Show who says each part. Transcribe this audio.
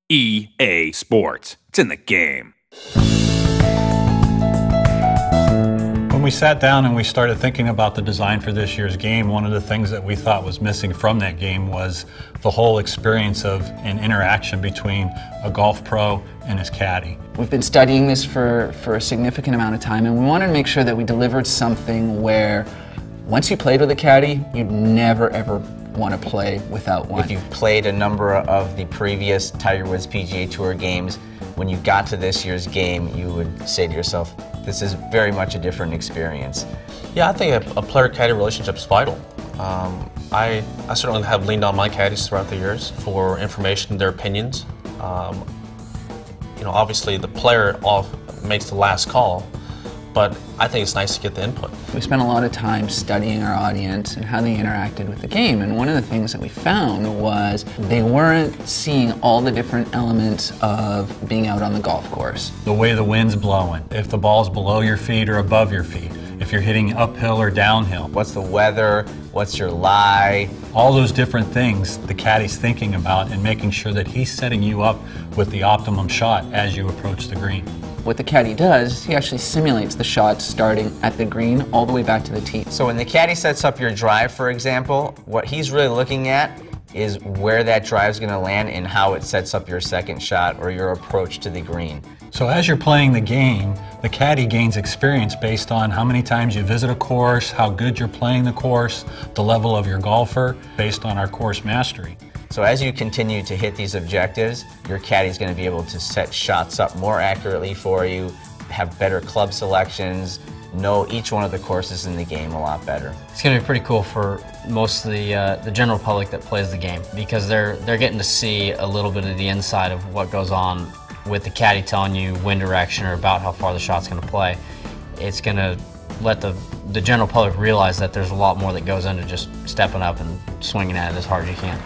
Speaker 1: EA Sports. It's in the game.
Speaker 2: When we sat down and we started thinking about the design for this year's game, one of the things that we thought was missing from that game was the whole experience of an interaction between a golf pro and his caddy.
Speaker 3: We've been studying this for a significant amount of time, and we wanted to make sure that we delivered something where once you played with a caddy, you'd never ever want to play without one.
Speaker 4: If you've played a number of the previous Tiger Woods PGA Tour games, when you got to this year's game, you would say to yourself, this is very much a different experience.
Speaker 5: Yeah, I think a player-caddy relationship is vital. I certainly have leaned on my caddies throughout the years for information, their opinions. You know, obviously the player makes the last call, but I think it's nice to get the input.
Speaker 3: We spent a lot of time studying our audience and how they interacted with the game, and one of the things that we found was they weren't seeing all the different elements of being out on the golf course.
Speaker 2: The way the wind's blowing, if the ball's below your feet or above your feet, if you're hitting uphill or downhill.
Speaker 4: What's the weather? What's your lie?
Speaker 2: All those different things the caddy's thinking about and making sure that he's setting you up with the optimum shot as you approach the green.
Speaker 3: What the caddy does, he actually simulates the shot starting at the green all the way back to the tee.
Speaker 4: So when the caddy sets up your drive, for example, what he's really looking at is where that drive's going to land and how it sets up your second shot or your approach to the green.
Speaker 2: So as you're playing the game, the caddy gains experience based on how many times you visit a course, how good you're playing the course, the level of your golfer, based on our course mastery.
Speaker 4: So as you continue to hit these objectives, your caddy's going to be able to set shots up more accurately for you, have better club selections, know each one of the courses in the game a lot better.
Speaker 6: It's going to be pretty cool for most of the general public that plays the game, because they're getting to see a little bit of the inside of what goes on with the caddy telling you wind direction or about how far the shot's going to play. It's going to let the general public realize that there's a lot more that goes into just stepping up and swinging at it as hard as you can.